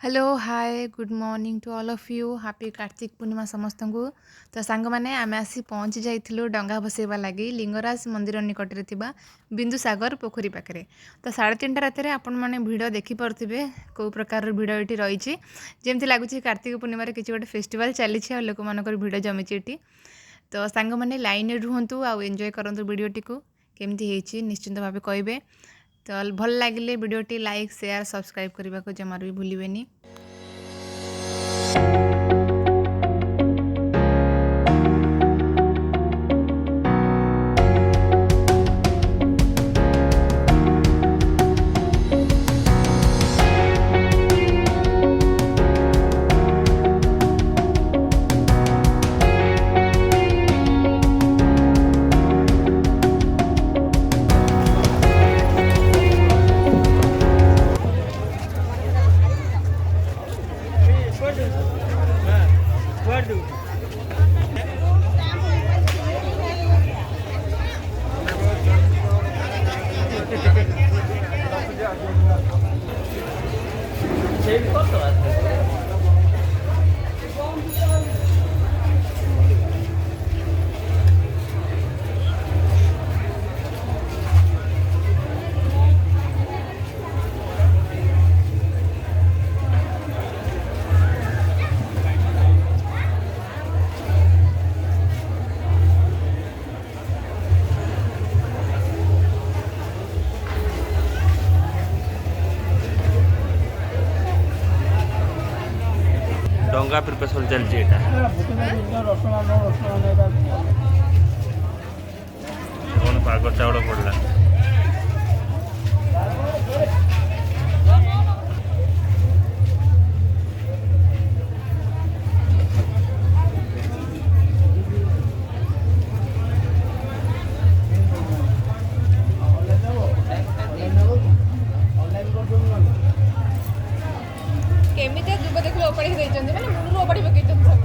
Hello hi good morning to all of you happy Kartik Purnima समस्त को। तो सांग मैंने आम आसी पहुँची जाइलु डंगा भसैवा लगी लिंगराज मंदिर निकट में बिंदुसागर पोखरी पाखे। तो 3:30 राति आपण मैंने भिड़ देखिपे कौ प्रकार भिड़ ये रही जमी लगुच कार्तिक पूर्णिम किसी गोटे फेस्टिवल चली लोक मान भिड़ जमी ये। तो सांग मैंने लाइन रुहतु आउ एंजॉय करूँ वीडियोटी को केमती निश्चिंत भाव कहे। तो भल लगे वीडियोटी लाइक शेयर सब्सक्राइब करने को जमार भी भूलें। डंगा प्रिपरेशन चलती है कौन पाग चाउल पड़ला केमिति दुब देखले ओपड़ी देइचंदी माने मुनु ओपड़ी पकेइचंदी सब।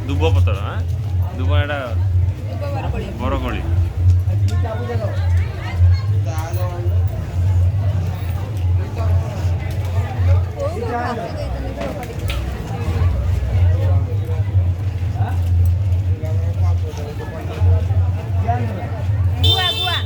दुब पतर हाँ दुब एटा बरकोड़ी गुआ गुआ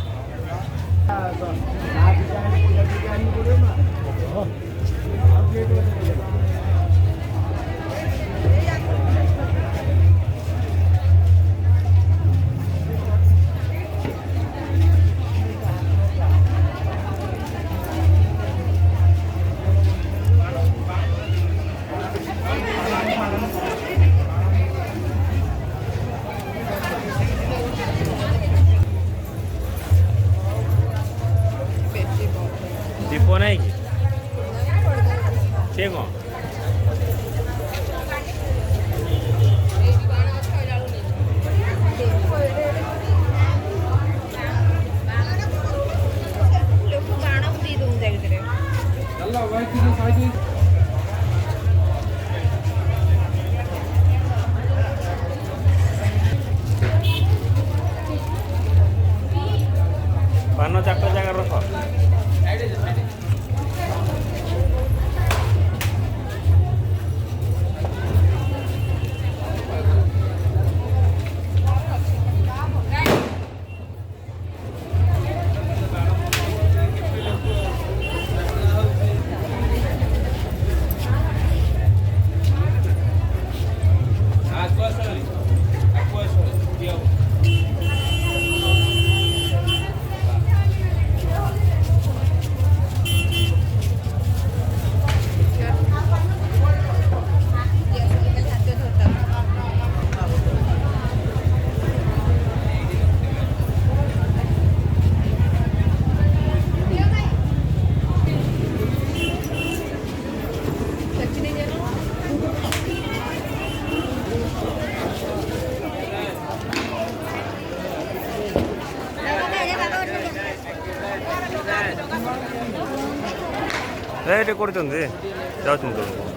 ଏଇଠି କରୁଛନ୍ତି ଯାଉଛନ୍ତି ତ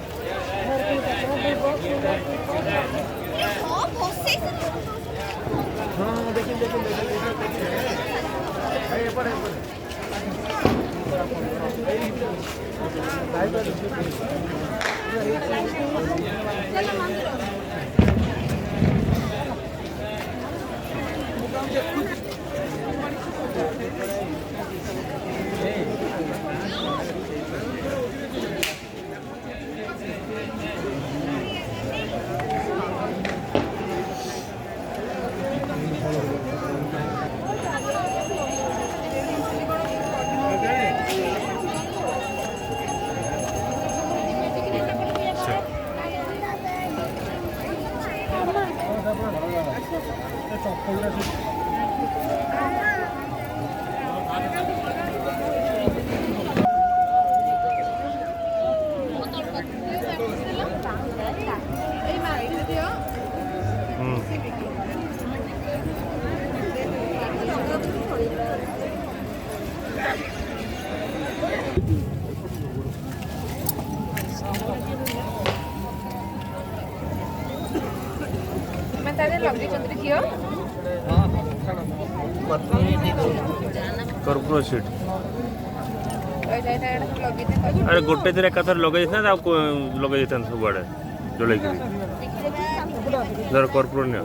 कर्पूर सीट अरे गोटे थर एकाथर लगे लगे सब आड़े जल धर कर्पूर नि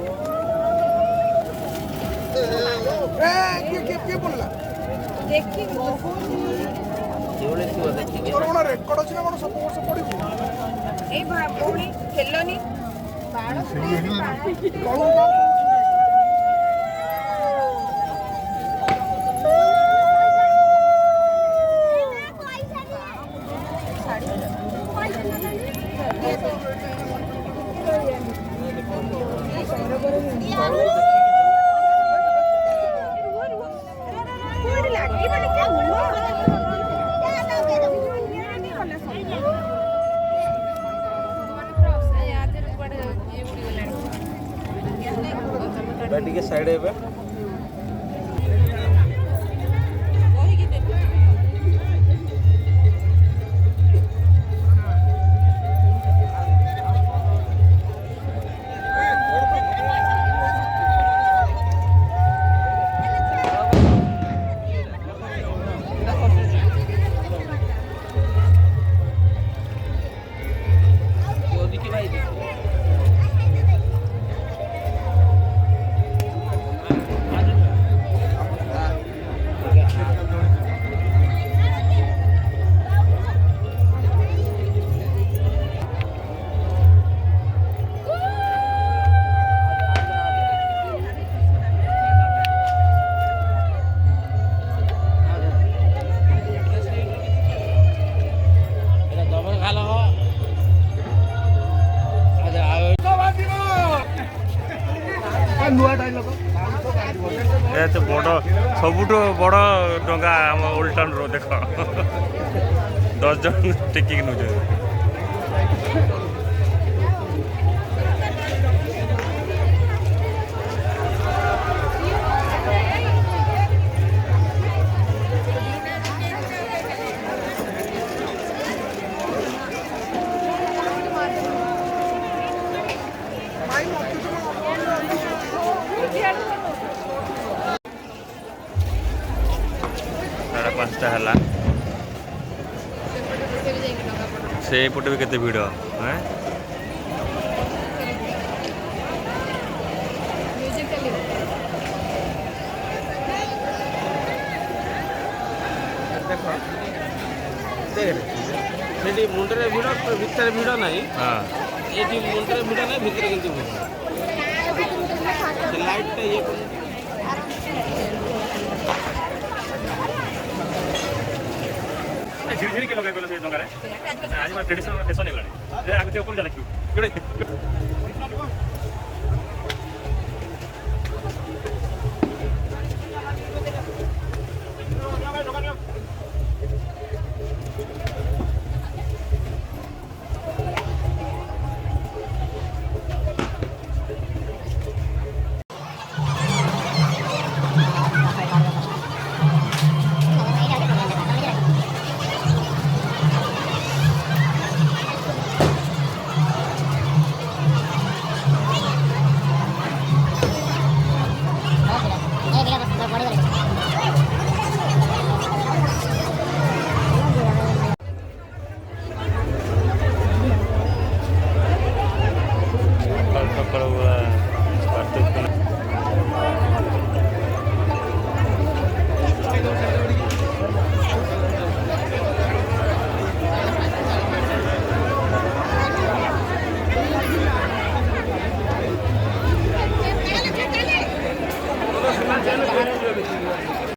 ଟିକେ ସାଇଡ୍ ହେବେ तो बड़ सबुठ बड़ डंगा आम ओल्ड टाउन रो देख 10 जन टेकिक नौ पाँचटा है से पटे भी केते भिड़ हैं मुंडे भिड़ भितर भिड़ ना ये मुंडे भिड़ ना भितर लाइट ये झिड़झिड़ के लगे से डंगारे आज ट्रेडिशनल फैशन है आगे ऊपर जा